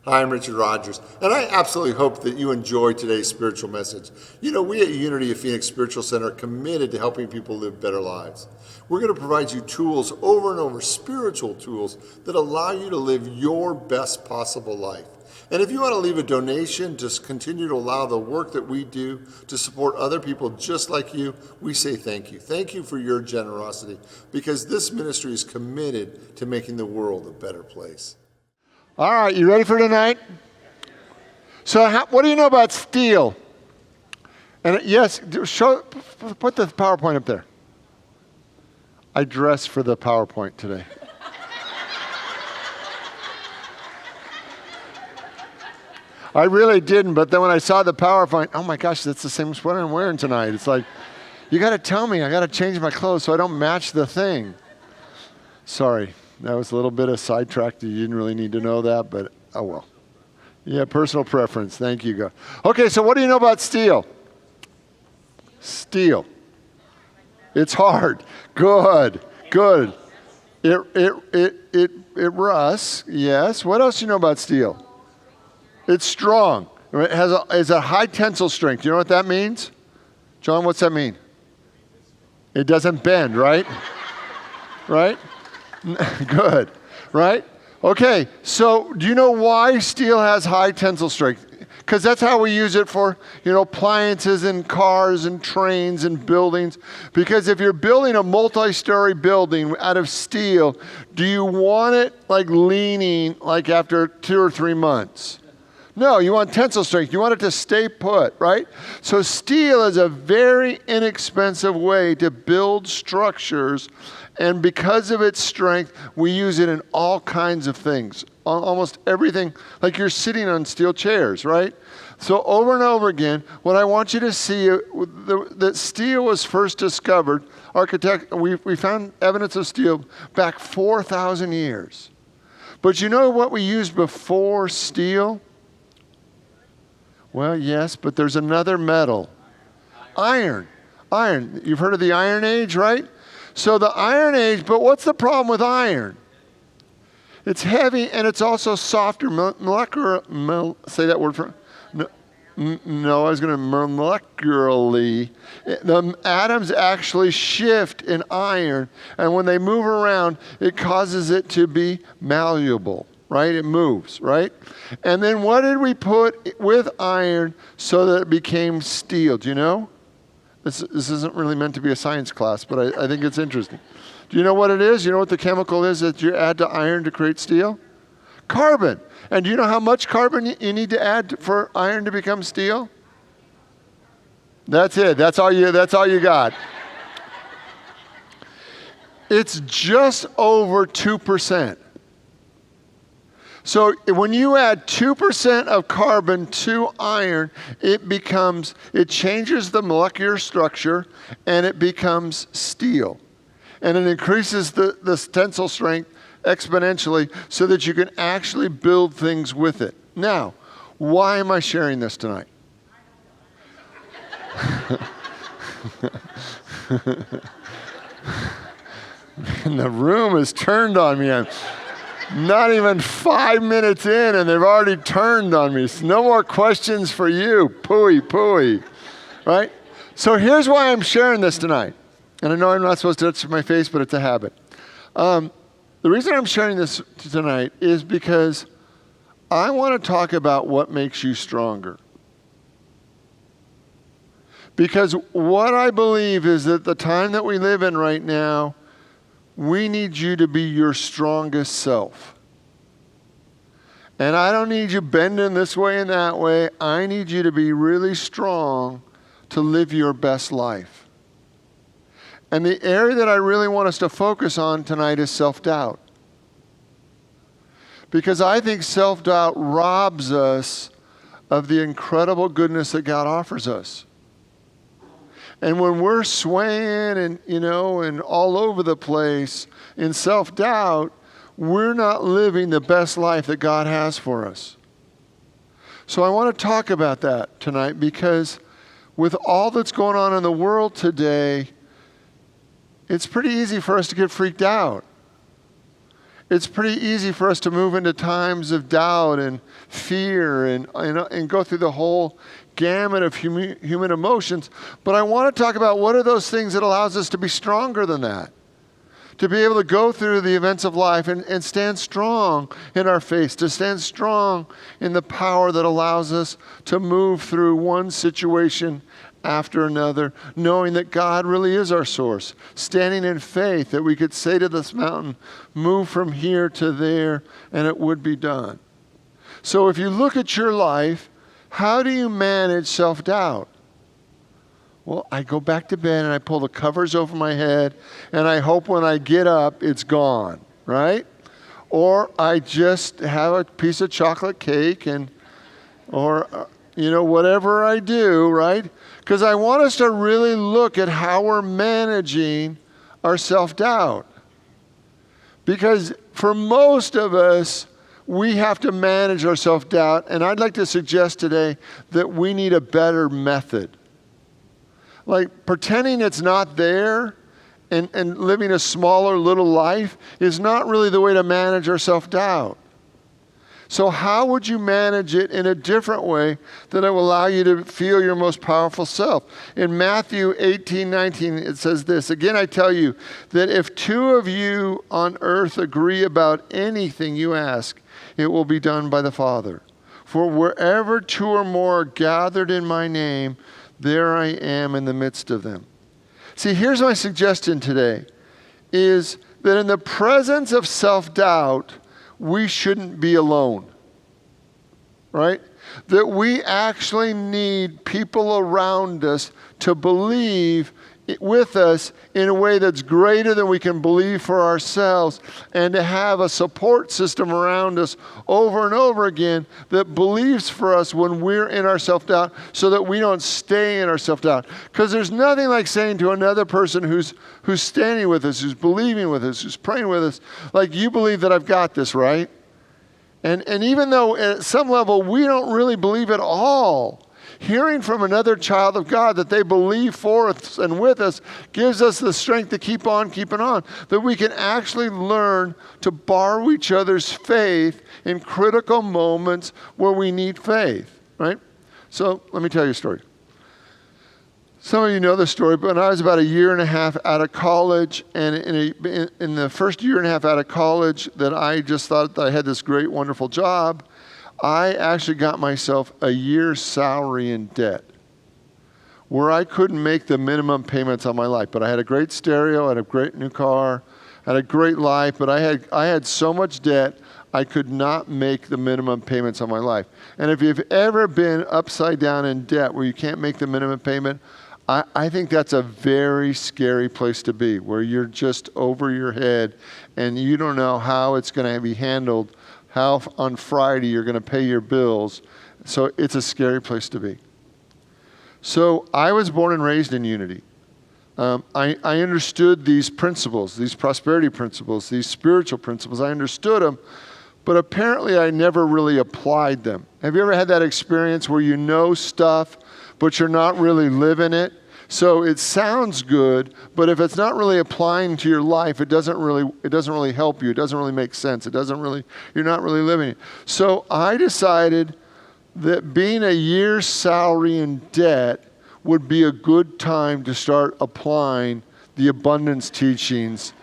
Hi, I'm Richard Rogers, and I absolutely hope that you enjoyed today's spiritual message. You know, we at Unity of Phoenix Spiritual Center are committed to helping people live better lives. We're going to provide you tools over and over, spiritual tools that allow you to live your best possible life. And if you want to leave a donation to continue to allow the work that we do to support other people just like you, we say thank you. Thank you for your generosity, because this ministry is committed to making the world a better place. All right, you ready for tonight? So what do you know about steel? And yes, put the PowerPoint up there. I dressed for the PowerPoint today. I really didn't, but then when I saw the PowerPoint, oh my gosh, that's the same sweater I'm wearing tonight. It's like, you got to tell me, I got to change my clothes so I don't match the thing. Sorry. That was a little bit of sidetrack. You didn't really need to know that, but oh well. Yeah, personal preference. Thank you, God. Okay, so what do you know about steel? Steel. It's hard. Good. It rusts. Yes. What else do you know about steel? It's strong. It has a high tensile strength. You know what that means? John, what's that mean? It doesn't bend, right? Right? Good, right? Okay, so do you know why steel has high tensile strength? Because that's how we use it for, appliances and cars and trains and buildings. Because if you're building a multi-story building out of steel, do you want it like leaning like after 2 or 3 months? No, you want tensile strength. You want it to stay put, right? So steel is a very inexpensive way to build structures, and because of its strength, we use it in all kinds of things. Almost everything, like you're sitting on steel chairs, right? So over and over again, what I want you to see, that steel was first discovered, we found evidence of steel back 4,000 years. But you know what we used before steel? Well, yes, but there's another metal. Iron. You've heard of the Iron Age, right? So the Iron Age, but what's the problem with iron? It's heavy and it's also softer. Say that word for no, I was going to molecularly. The atoms actually shift in iron, and when they move around, it causes it to be malleable. Right? It moves, right? And then what did we put with iron so that it became steel? Do you know? This isn't really meant to be a science class, but I think it's interesting. Do you know what it is? You know what the chemical is that you add to iron to create steel? Carbon. And do you know how much carbon you need to add for iron to become steel? That's it. That's all you got. It's just over 2%. So when you add 2% of carbon to iron, it changes the molecular structure and it becomes steel. And it increases the tensile strength exponentially so that you can actually build things with it. Now, why am I sharing this tonight? And the room is turned on me. I'm not even 5 minutes in and they've already turned on me. So no more questions for you. Pooey. Right? So here's why I'm sharing this tonight. And I know I'm not supposed to touch my face, but it's a habit. The reason I'm sharing this tonight is because I want to talk about what makes you stronger. Because what I believe is that the time that we live in right now, we need you to be your strongest self. And I don't need you bending this way and that way. I need you to be really strong to live your best life. And the area that I really want us to focus on tonight is self-doubt. Because I think self-doubt robs us of the incredible goodness that God offers us. And when we're swaying and all over the place in self-doubt, we're not living the best life that God has for us. So I want to talk about that tonight because with all that's going on in the world today, it's pretty easy for us to get freaked out. it's pretty easy for us to move into times of doubt and fear and go through the whole gamut of human emotions. But I want to talk about what are those things that allows us to be stronger than that. To be able to go through the events of life and stand strong in our faith, to stand strong in the power that allows us to move through one situation after another, knowing that God really is our source, standing in faith that we could say to this mountain, move from here to there, and it would be done. So if you look at your life, how do you manage self-doubt? Well, I go back to bed and I pull the covers over my head and I hope when I get up it's gone, right? Or I just have a piece of chocolate cake or whatever I do, right? Because I want us to really look at how we're managing our self-doubt. Because for most of us, we have to manage our self-doubt, and I'd like to suggest today that we need a better method. Like pretending it's not there and living a smaller little life is not really the way to manage our self-doubt. So how would you manage it in a different way that will allow you to feel your most powerful self? In Matthew 18:19, it says this, "Again, I tell you that if two of you on earth agree about anything you ask, it will be done by the Father. For wherever two or more are gathered in my name, there I am in the midst of them." See, here's my suggestion today, is that in the presence of self-doubt, we shouldn't be alone, right? That we actually need people around us to believe with us in a way that's greater than we can believe for ourselves, and to have a support system around us over and over again that believes for us when we're in our self-doubt, so that we don't stay in our self-doubt. Because there's nothing like saying to another person who's standing with us, who's believing with us, who's praying with us, like, you believe that I've got this, right? And even though at some level we don't really believe at all, hearing from another child of God that they believe for us and with us gives us the strength to keep on keeping on. That we can actually learn to borrow each other's faith in critical moments where we need faith, right? So let me tell you a story. Some of you know the story, but when I was about a year and a half out of college, and in the first year and a half out of college that I just thought that I had this great, wonderful job, I actually got myself a year's salary in debt where I couldn't make the minimum payments on my life. But I had a great stereo, I had a great new car, I had a great life, but I had so much debt, I could not make the minimum payments on my life. And if you've ever been upside down in debt where you can't make the minimum payment, I think that's a very scary place to be, where you're just over your head and you don't know how it's going to be handled, how on Friday you're going to pay your bills. So it's a scary place to be. So I was born and raised in Unity. I understood these principles, these prosperity principles, these spiritual principles. I understood them, but apparently I never really applied them. Have you ever had that experience where you know stuff, but you're not really living it? So it sounds good, but if it's not really applying to your life, it doesn't really help you. It doesn't really make sense. You're not really living it. So I decided that being a year's salary in debt would be a good time to start applying the abundance teachings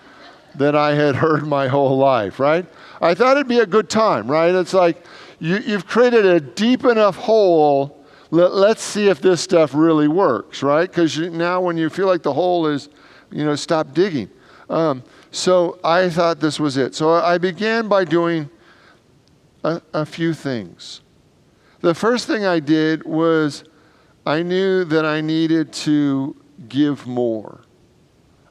that I had heard my whole life, right? I thought it'd be a good time, right? It's like you've created a deep enough hole. Let's see if this stuff really works, right? Because now when you feel like the hole is, stop digging. So I thought this was it. So I began by doing a few things. The first thing I did was I knew that I needed to give more.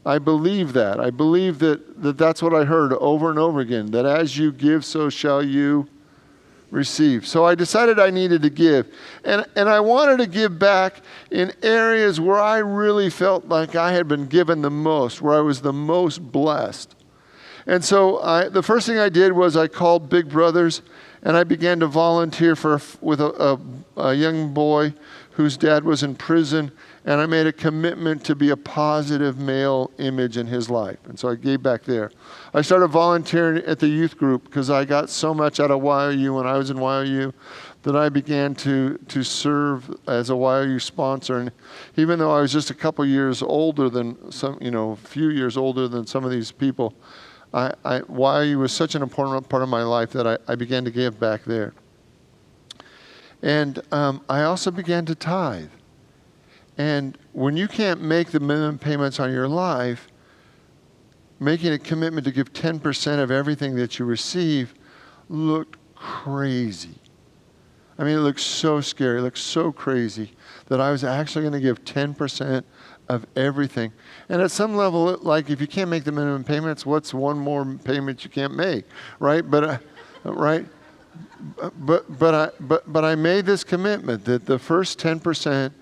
I believe that. I believe that's what I heard over and over again, that as you give, so shall you receive. So I decided I needed to give. And I wanted to give back in areas where I really felt like I had been given the most, where I was the most blessed. And so the first thing I did was I called Big Brothers and I began to volunteer with a young boy whose dad was in prison, and I made a commitment to be a positive male image in his life. And so I gave back there. I started volunteering at the youth group because I got so much out of YOU when I was in YOU that I began to serve as a YOU sponsor. And even though I was just a couple years older than some, a few years older than some of these people, YOU was such an important part of my life that I began to give back there. And I also began to tithe. And when you can't make the minimum payments on your life, making a commitment to give 10% of everything that you receive looked crazy. I mean, it looked so scary, it looked so crazy that I was actually going to give 10% of everything. And at some level, like if you can't make the minimum payments, what's one more payment you can't make, right? But I made this commitment that the first 10%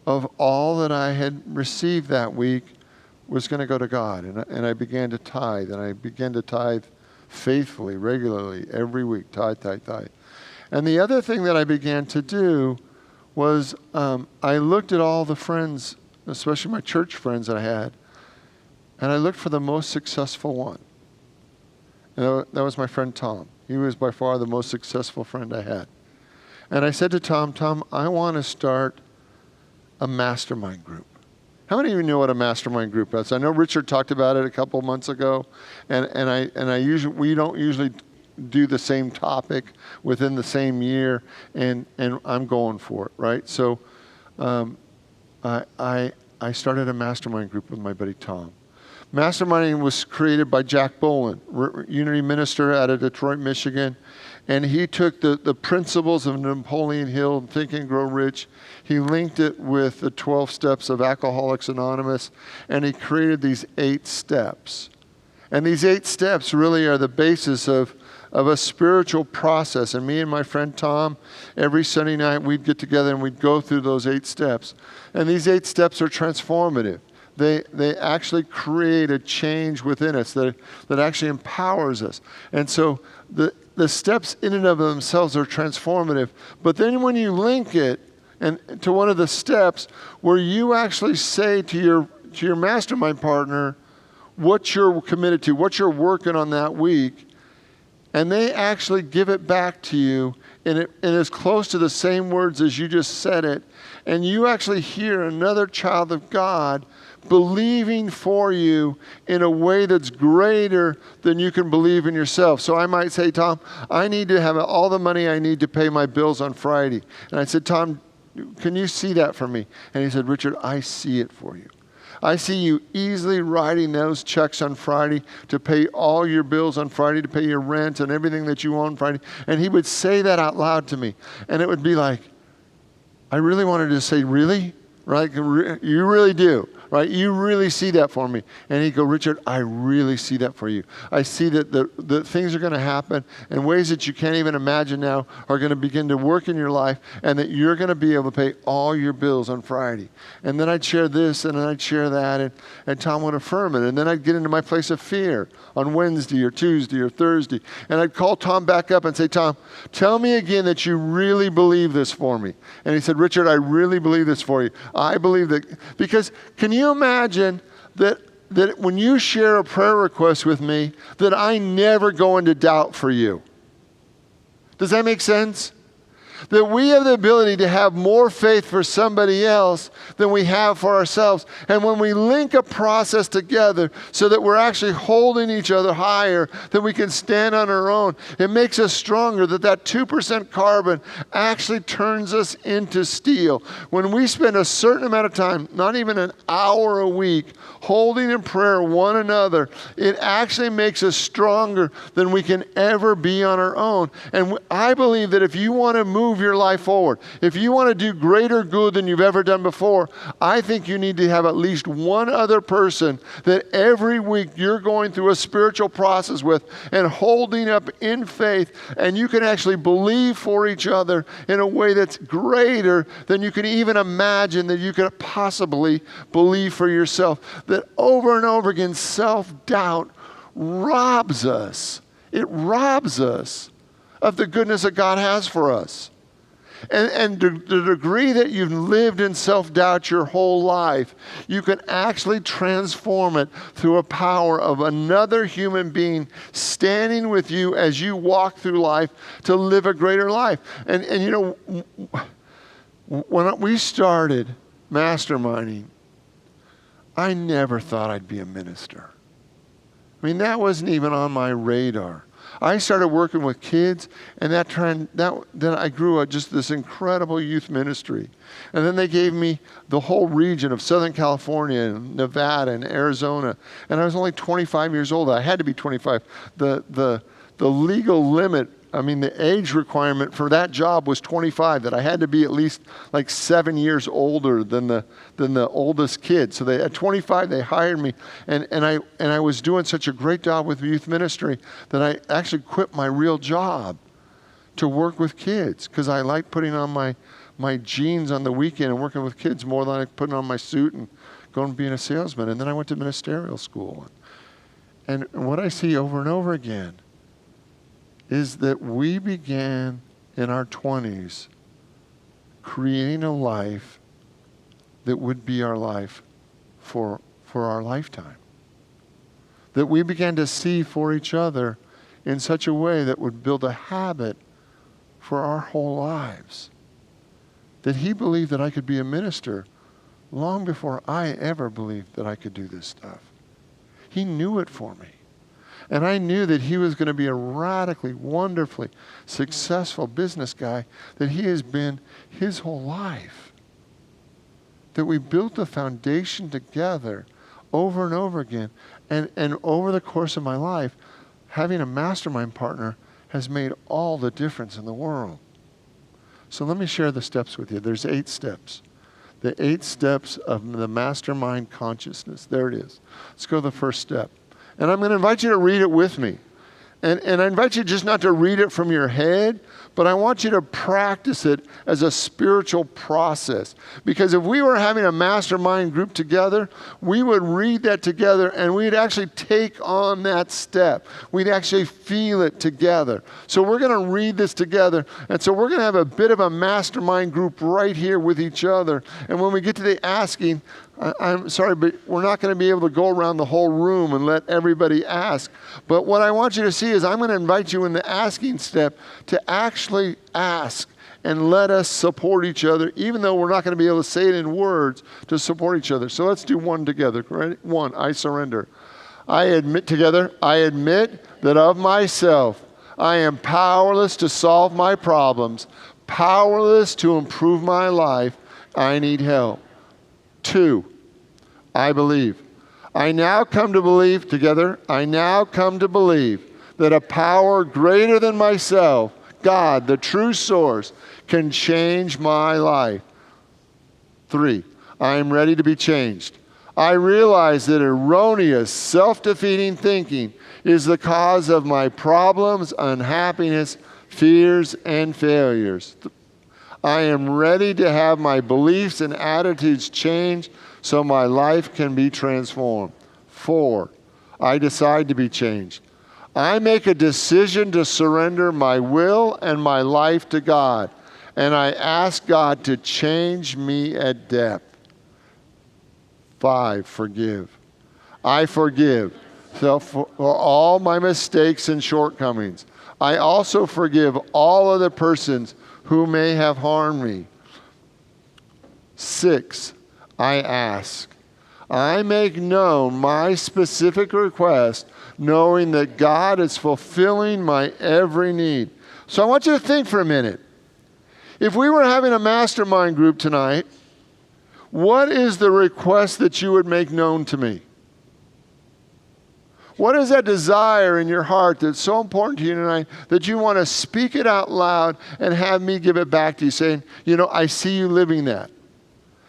of all that I had received that week was going to go to God. And I began to tithe, and I began to tithe faithfully, regularly, every week, tithe. And the other thing that I began to do was I looked at all the friends, especially my church friends that I had, and I looked for the most successful one. And that was my friend Tom. He was by far the most successful friend I had. And I said to Tom, I want to start a mastermind group. How many of you know what a mastermind group is? I know Richard talked about it a couple months ago, we don't usually do the same topic within the same year, and I'm going for it, right? So I started a mastermind group with my buddy Tom. Masterminding was created by Jack Boland, Unity minister out of Detroit, Michigan. And he took the principles of Napoleon Hill, Think and Grow Rich. He linked it with the 12 steps of Alcoholics Anonymous, and he created these 8 steps. And these 8 steps really are the basis of a spiritual process. And me and my friend Tom, every Sunday night, we'd get together and we'd go through those 8 steps. And these 8 steps are transformative. They actually create a change within us that actually empowers us. And so the steps in and of themselves are transformative. But then when you link it to one of the steps where you actually say to your mastermind partner what you're committed to, what you're working on that week, and they actually give it back to you in as close to the same words as you just said it, and you actually hear another child of God believing for you in a way that's greater than you can believe in yourself. So I might say, Tom, I need to have all the money I need to pay my bills on Friday. And I said, Tom, can you see that for me? And he said, Richard, I see it for you. I see you easily writing those checks on Friday to pay all your bills on Friday, to pay your rent and everything that you want on Friday. And he would say that out loud to me. And it would be like, I really wanted to say, really? Right? You really do. Right? You really see that for me. And he'd go, Richard, I really see that for you. I see that the things are going to happen in ways that you can't even imagine now are going to begin to work in your life, and that you're going to be able to pay all your bills on Friday. And then I'd share this, and then I'd share that, and Tom would affirm it. And then I'd get into my place of fear on Wednesday or Tuesday or Thursday. And I'd call Tom back up and say, Tom, tell me again that you really believe this for me. And he said, Richard, I really believe this for you. I believe that, because can you imagine that when you share a prayer request with me, that I never go into doubt for you? Does that make sense? That we have the ability to have more faith for somebody else than we have for ourselves. And when we link a process together so that we're actually holding each other higher than we can stand on our own, it makes us stronger, that 2% carbon actually turns us into steel. When we spend a certain amount of time, not even an hour a week, holding in prayer one another, it actually makes us stronger than we can ever be on our own. And I believe that if you want to move your life forward, if you want to do greater good than you've ever done before, I think you need to have at least one other person that every week you're going through a spiritual process with and holding up in faith, and you can actually believe for each other in a way that's greater than you can even imagine that you could possibly believe for yourself. That over and over again, self-doubt robs us. It robs us of the goodness that God has for us. And the degree that you've lived in self-doubt your whole life, you can actually transform it through a power of another human being standing with you as you walk through life to live a greater life. And you know, when we started masterminding, I never thought I'd be a minister. I mean, that wasn't even on my radar. I started working with kids, and then I grew just this incredible youth ministry. And then they gave me the whole region of Southern California and Nevada and Arizona. And I was only 25 years old. I had to be 25. The legal limit, I mean, the age requirement for that job was 25, that I had to be at least like 7 years older than the oldest kid. So at 25, they hired me. And I was doing such a great job with youth ministry that I actually quit my real job to work with kids, because I liked putting on my jeans on the weekend and working with kids more than I like putting on my suit and going and being a salesman. And then I went to ministerial school. And what I see over and over again is that we began in our 20s creating a life that would be our life for our lifetime. That we began to see for each other in such a way that would build a habit for our whole lives. That he believed that I could be a minister long before I ever believed that I could do this stuff. He knew it for me. And I knew that he was going to be a radically, wonderfully successful business guy that he has been his whole life. That we built the foundation together over and over again. And over the course of my life, having a mastermind partner has made all the difference in the world. So let me share the steps with you. There's 8 steps. The 8 steps of the mastermind consciousness. There it is. Let's go to the first step. And I'm going to invite you to read it with me. And I invite you just not to read it from your head, but I want you to practice it as a spiritual process. Because if we were having a mastermind group together, we would read that together and we'd actually take on that step. We'd actually feel it together. So we're going to read this together. And so we're going to have a bit of a mastermind group right here with each other. And when we get to the asking, I'm sorry, but we're not going to be able to go around the whole room and let everybody ask. But what I want you to see is I'm going to invite you in the asking step to actually ask and let us support each other, even though we're not going to be able to say it in words, to support each other. So let's do one together. Ready? 1, I surrender. I admit together, I admit that of myself, I am powerless to solve my problems, powerless to improve my life. I need help. 2, I believe. I now come to believe, together, I now come to believe that a power greater than myself, God, the true source, can change my life. 3, I am ready to be changed. I realize that erroneous, self-defeating thinking is the cause of my problems, unhappiness, fears, and failures. I am ready to have my beliefs and attitudes change so my life can be transformed. 4, I decide to be changed. I make a decision to surrender my will and my life to God, and I ask God to change me at depth. 5, forgive. I forgive for all my mistakes and shortcomings. I also forgive all other persons who may have harmed me. 6, I ask. I make known my specific request, knowing that God is fulfilling my every need. So I want you to think for a minute. If we were having a mastermind group tonight, what is the request that you would make known to me? What is that desire in your heart that's so important to you tonight that you want to speak it out loud and have me give it back to you, saying, you know, I see you living that.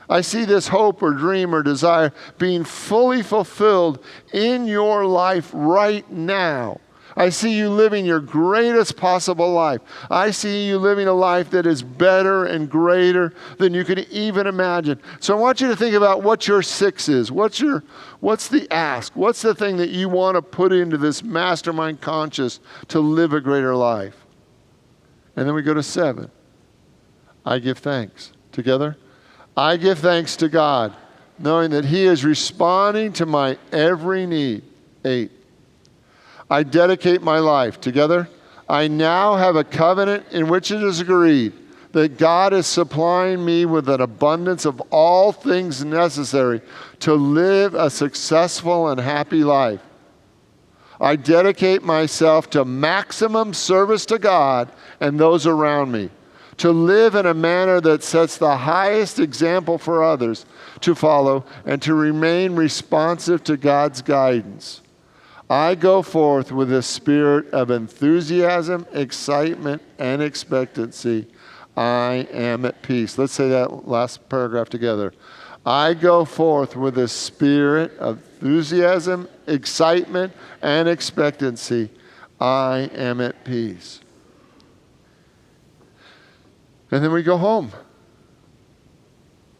I see this hope or dream or desire being fully fulfilled in your life right now. I see you living your greatest possible life. I see you living a life that is better and greater than you could even imagine. So I want you to think about what your 6 is. What's the ask? What's the thing that you want to put into this mastermind conscious to live a greater life? And then we go to 7. I give thanks. Together? I give thanks to God, knowing that He is responding to my every need. 8. I dedicate my life. Together? I now have a covenant in which it is agreed that God is supplying me with an abundance of all things necessary to live a successful and happy life. I dedicate myself to maximum service to God and those around me, to live in a manner that sets the highest example for others to follow, and to remain responsive to God's guidance. I go forth with a spirit of enthusiasm, excitement, and expectancy. I am at peace. Let's say that last paragraph together. I go forth with a spirit of enthusiasm, excitement, and expectancy. I am at peace. And then we go home.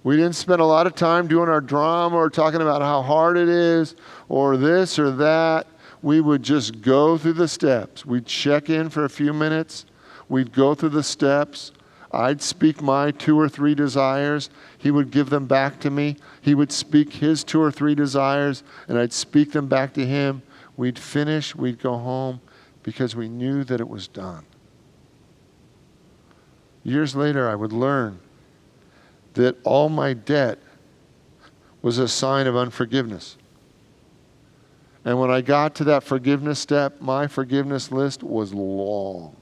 We didn't spend a lot of time doing our drama or talking about how hard it is or this or that. We would just go through the steps. We'd check in for a few minutes. We'd go through the steps. I'd speak my 2 or 3 desires. He would give them back to me. He would speak his 2 or 3 desires, and I'd speak them back to him. We'd finish. We'd go home because we knew that it was done. Years later, I would learn that all my debt was a sign of unforgiveness. And when I got to that forgiveness step, my forgiveness list was long.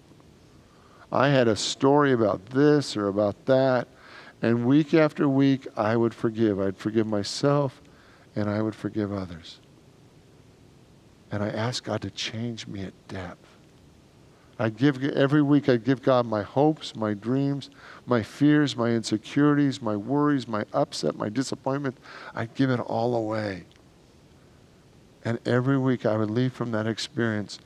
I had a story about this or about that, and week after week, I would forgive. I'd forgive myself, and I would forgive others. And I asked God to change me at depth. Every week I'd give God my hopes, my dreams, my fears, my insecurities, my worries, my upset, my disappointment. I'd give it all away. And every week I would leave from that experience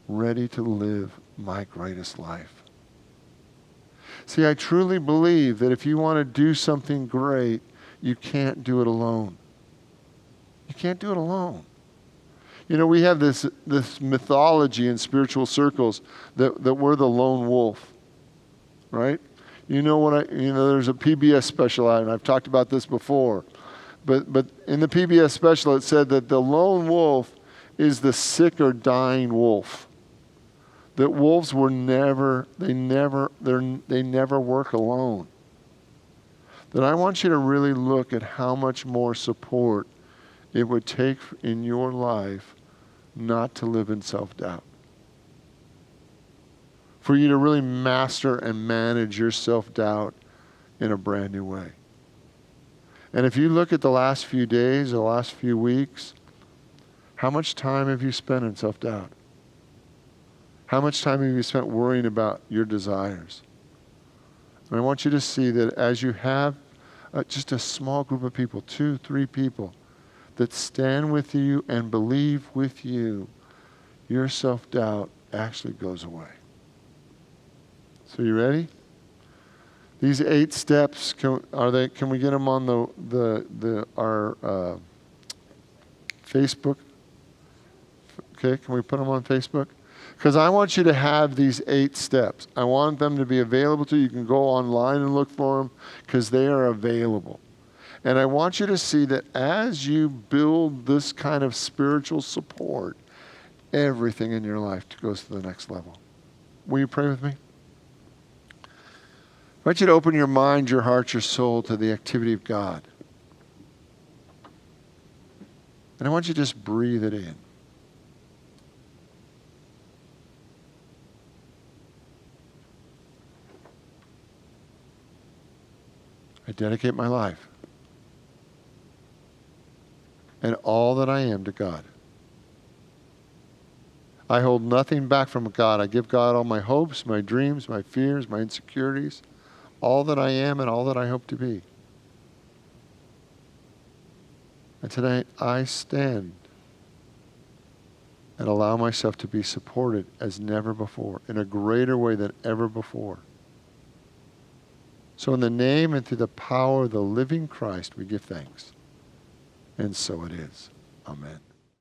ready to live my greatest life. See, I truly believe that if you want to do something great, you can't do it alone. You can't do it alone. You know, we have this mythology in spiritual circles that we're the lone wolf, right? There's a PBS special out, and I've talked about this before. But in the PBS special, it said that the lone wolf is the sick or dying wolf. That wolves they never work alone. That I want you to really look at how much more support it would take in your life not to live in self-doubt. For you to really master and manage your self-doubt in a brand new way. And if you look at the last few days, the last few weeks, how much time have you spent in self-doubt? How much time have you spent worrying about your desires? And I want you to see that as you have just a small group of people, 2, 3 people, that stand with you and believe with you, your self-doubt actually goes away. So you ready? These 8 steps, can we get them on our Facebook? Okay, can we put them on Facebook? Because I want you to have these 8 steps. I want them to be available to you. You can go online and look for them because they are available. And I want you to see that as you build this kind of spiritual support, everything in your life goes to the next level. Will you pray with me? I want you to open your mind, your heart, your soul to the activity of God. And I want you to just breathe it in. I dedicate my life and all that I am to God. I hold nothing back from God. I give God all my hopes, my dreams, my fears, my insecurities, all that I am and all that I hope to be. And tonight I stand and allow myself to be supported as never before, in a greater way than ever before. So in the name and through the power of the living Christ, we give thanks. And so it is. Amen.